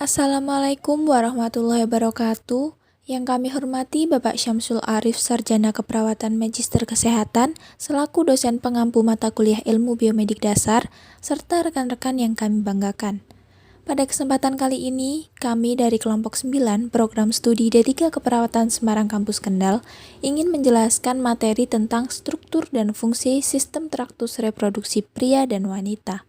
Assalamualaikum warahmatullahi wabarakatuh. Yang kami hormati Bapak Syamsul Arif, Sarjana Keperawatan Magister Kesehatan, selaku dosen pengampu mata kuliah Ilmu Biomedik Dasar, serta rekan-rekan yang kami banggakan. Pada kesempatan kali ini, kami dari kelompok 9 Program Studi D3 Keperawatan Semarang Kampus Kendal ingin menjelaskan materi tentang struktur dan fungsi sistem traktus reproduksi pria dan wanita.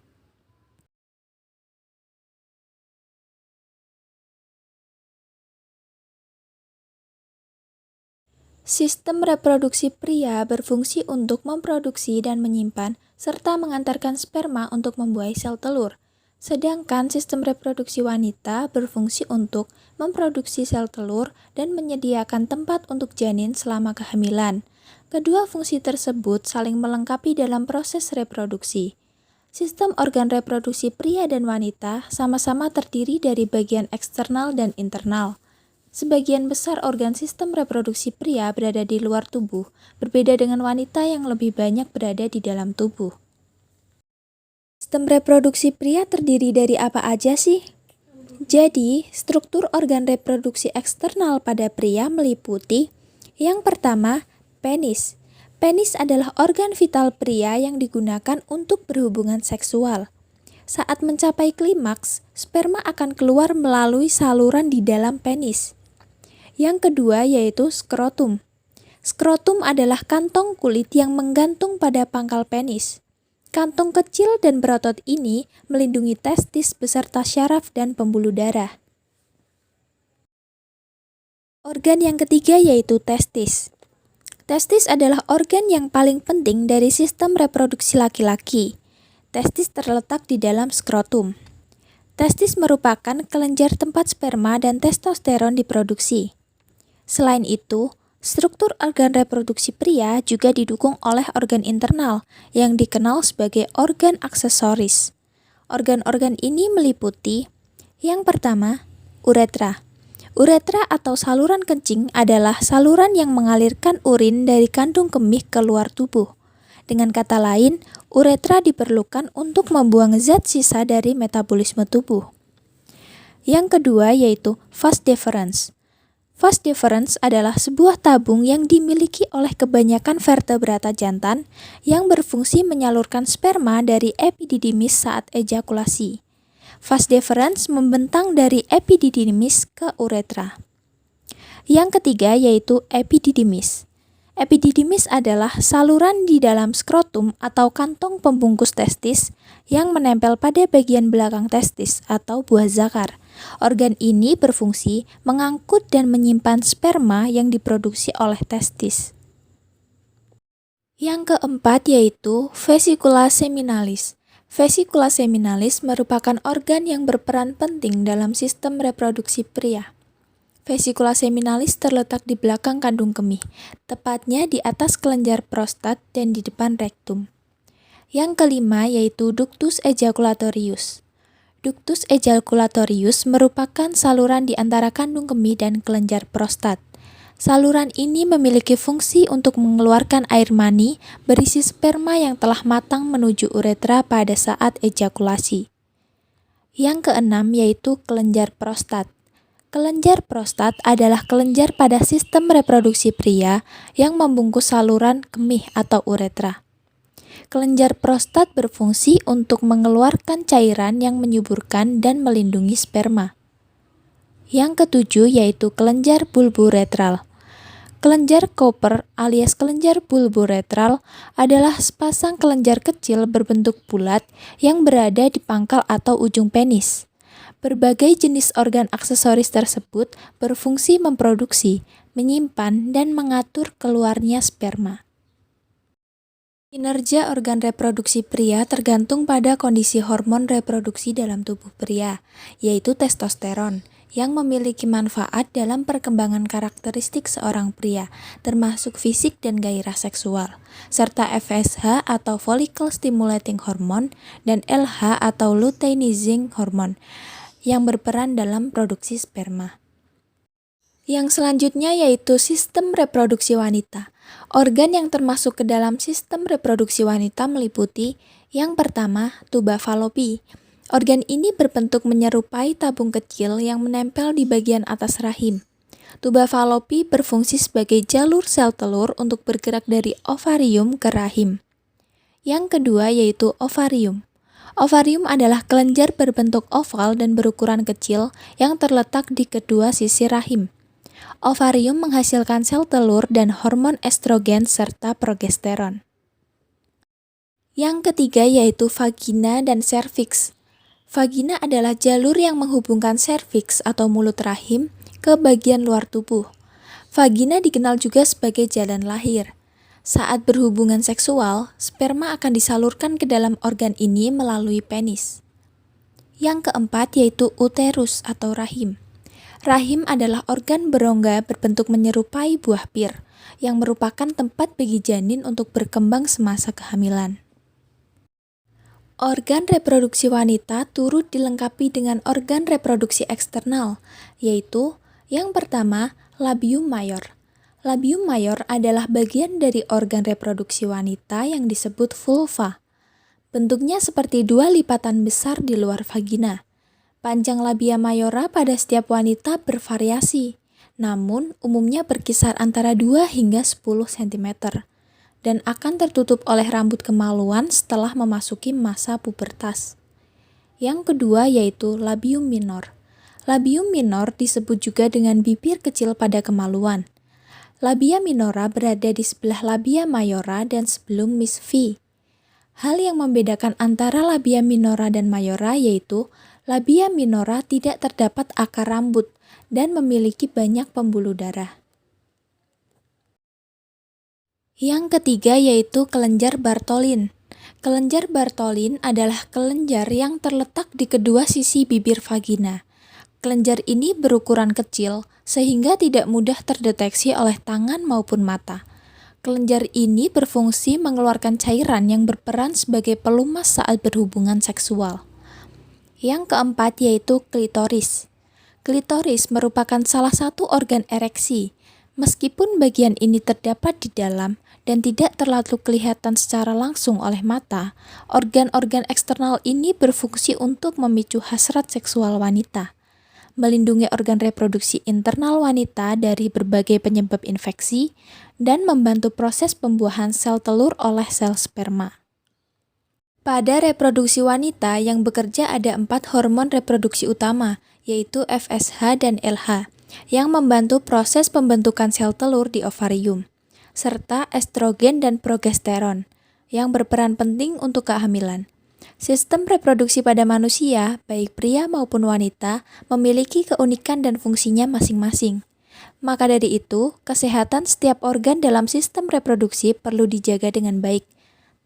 Sistem reproduksi pria berfungsi untuk memproduksi dan menyimpan, serta mengantarkan sperma untuk membuahi sel telur. Sedangkan sistem reproduksi wanita berfungsi untuk memproduksi sel telur dan menyediakan tempat untuk janin selama kehamilan. Kedua fungsi tersebut saling melengkapi dalam proses reproduksi. Sistem organ reproduksi pria dan wanita sama-sama terdiri dari bagian eksternal dan internal. Sebagian besar organ sistem reproduksi pria berada di luar tubuh, berbeda dengan wanita yang lebih banyak berada di dalam tubuh. Sistem reproduksi pria terdiri dari apa aja sih? Jadi, struktur organ reproduksi eksternal pada pria meliputi yang pertama, penis. Penis adalah organ vital pria yang digunakan untuk berhubungan seksual. Saat mencapai klimaks, sperma akan keluar melalui saluran di dalam penis. Yang kedua yaitu skrotum. Skrotum adalah kantong kulit yang menggantung pada pangkal penis. Kantong kecil dan berotot ini melindungi testis beserta syaraf dan pembuluh darah. Organ yang ketiga yaitu testis. Testis adalah organ yang paling penting dari sistem reproduksi laki-laki. Testis terletak di dalam skrotum. Testis merupakan kelenjar tempat sperma dan testosteron diproduksi. Selain itu, struktur organ reproduksi pria juga didukung oleh organ internal yang dikenal sebagai organ aksesoris. Organ-organ ini meliputi yang pertama, uretra. Uretra atau saluran kencing adalah saluran yang mengalirkan urin dari kandung kemih ke luar tubuh. Dengan kata lain, uretra diperlukan untuk membuang zat sisa dari metabolisme tubuh. Yang kedua yaitu vas deferens. Vas deferens adalah sebuah tabung yang dimiliki oleh kebanyakan vertebrata jantan yang berfungsi menyalurkan sperma dari epididymis saat ejakulasi. Vas deferens membentang dari epididymis ke uretra. Yang ketiga yaitu epididymis. Epididymis adalah saluran di dalam skrotum atau kantong pembungkus testis yang menempel pada bagian belakang testis atau buah zakar. Organ ini berfungsi mengangkut dan menyimpan sperma yang diproduksi oleh testis. Yang keempat yaitu vesicula seminalis. Vesicula seminalis merupakan organ yang berperan penting dalam sistem reproduksi pria. Vesicula seminalis terletak di belakang kandung kemih, tepatnya di atas kelenjar prostat dan di depan rektum. Yang kelima yaitu ductus ejaculatorius. Ductus ejaculatorius merupakan saluran di antara kandung kemih dan kelenjar prostat. Saluran ini memiliki fungsi untuk mengeluarkan air mani berisi sperma yang telah matang menuju uretra pada saat ejakulasi. Yang keenam yaitu kelenjar prostat. Kelenjar prostat adalah kelenjar pada sistem reproduksi pria yang membungkus saluran kemih atau uretra. Kelenjar prostat berfungsi untuk mengeluarkan cairan yang menyuburkan dan melindungi sperma. Yang ketujuh yaitu kelenjar bulburetral. Kelenjar Cooper alias kelenjar bulburetral adalah sepasang kelenjar kecil berbentuk bulat yang berada di pangkal atau ujung penis. Berbagai jenis organ aksesoris tersebut berfungsi memproduksi, menyimpan, dan mengatur keluarnya sperma. Kinerja organ reproduksi pria tergantung pada kondisi hormon reproduksi dalam tubuh pria, yaitu testosteron, yang memiliki manfaat dalam perkembangan karakteristik seorang pria, termasuk fisik dan gairah seksual, serta FSH atau follicle stimulating hormone dan LH atau luteinizing hormone, yang berperan dalam produksi sperma. Yang selanjutnya yaitu sistem reproduksi wanita. Organ yang termasuk ke dalam sistem reproduksi wanita meliputi yang pertama, tuba falopi. Organ ini berbentuk menyerupai tabung kecil yang menempel di bagian atas rahim. Tuba Fallopi berfungsi sebagai jalur sel telur untuk bergerak dari ovarium ke rahim. Yang kedua yaitu ovarium. Ovarium adalah kelenjar berbentuk oval dan berukuran kecil yang terletak di kedua sisi rahim. Ovarium menghasilkan sel telur dan hormon estrogen serta progesteron. Yang ketiga yaitu vagina dan serviks. Vagina adalah jalur yang menghubungkan serviks atau mulut rahim ke bagian luar tubuh. Vagina dikenal juga sebagai jalan lahir. Saat berhubungan seksual, sperma akan disalurkan ke dalam organ ini melalui penis. Yang keempat yaitu uterus atau rahim. Rahim adalah organ berongga berbentuk menyerupai buah pir, yang merupakan tempat bagi janin untuk berkembang semasa kehamilan. Organ reproduksi wanita turut dilengkapi dengan organ reproduksi eksternal, yaitu yang pertama, labium mayor. Labium mayor adalah bagian dari organ reproduksi wanita yang disebut vulva. Bentuknya seperti dua lipatan besar di luar vagina. Panjang labia mayora pada setiap wanita bervariasi, namun umumnya berkisar antara 2 hingga 10 cm dan akan tertutup oleh rambut kemaluan setelah memasuki masa pubertas. Yang kedua yaitu labium minor. Labium minor disebut juga dengan bibir kecil pada kemaluan. Labia minora berada di sebelah labia mayora dan sebelum misfi. Hal yang membedakan antara labia minora dan mayora yaitu labia minora tidak terdapat akar rambut dan memiliki banyak pembuluh darah. Yang ketiga yaitu kelenjar Bartholin. Kelenjar Bartholin adalah kelenjar yang terletak di kedua sisi bibir vagina. Kelenjar ini berukuran kecil sehingga tidak mudah terdeteksi oleh tangan maupun mata. Kelenjar ini berfungsi mengeluarkan cairan yang berperan sebagai pelumas saat berhubungan seksual. Yang keempat yaitu klitoris. Klitoris merupakan salah satu organ ereksi. Meskipun bagian ini terdapat di dalam dan tidak terlalu kelihatan secara langsung oleh mata, organ-organ eksternal ini berfungsi untuk memicu hasrat seksual wanita, melindungi organ reproduksi internal wanita dari berbagai penyebab infeksi, dan membantu proses pembuahan sel telur oleh sel sperma. Pada reproduksi wanita yang bekerja ada 4 hormon reproduksi utama, yaitu FSH dan LH, yang membantu proses pembentukan sel telur di ovarium, serta estrogen dan progesteron, yang berperan penting untuk kehamilan. Sistem reproduksi pada manusia, baik pria maupun wanita, memiliki keunikan dan fungsinya masing-masing. Maka dari itu, kesehatan setiap organ dalam sistem reproduksi perlu dijaga dengan baik,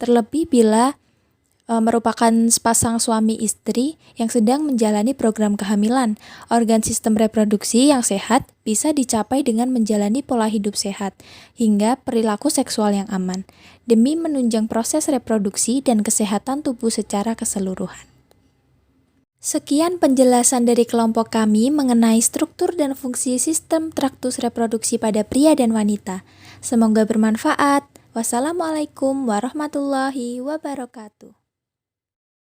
terlebih bila merupakan sepasang suami istri yang sedang menjalani program kehamilan. Organ sistem reproduksi yang sehat bisa dicapai dengan menjalani pola hidup sehat hingga perilaku seksual yang aman, demi menunjang proses reproduksi dan kesehatan tubuh secara keseluruhan. Sekian penjelasan dari kelompok kami mengenai struktur dan fungsi sistem traktus reproduksi pada pria dan wanita. Semoga bermanfaat. Wassalamualaikum warahmatullahi wabarakatuh.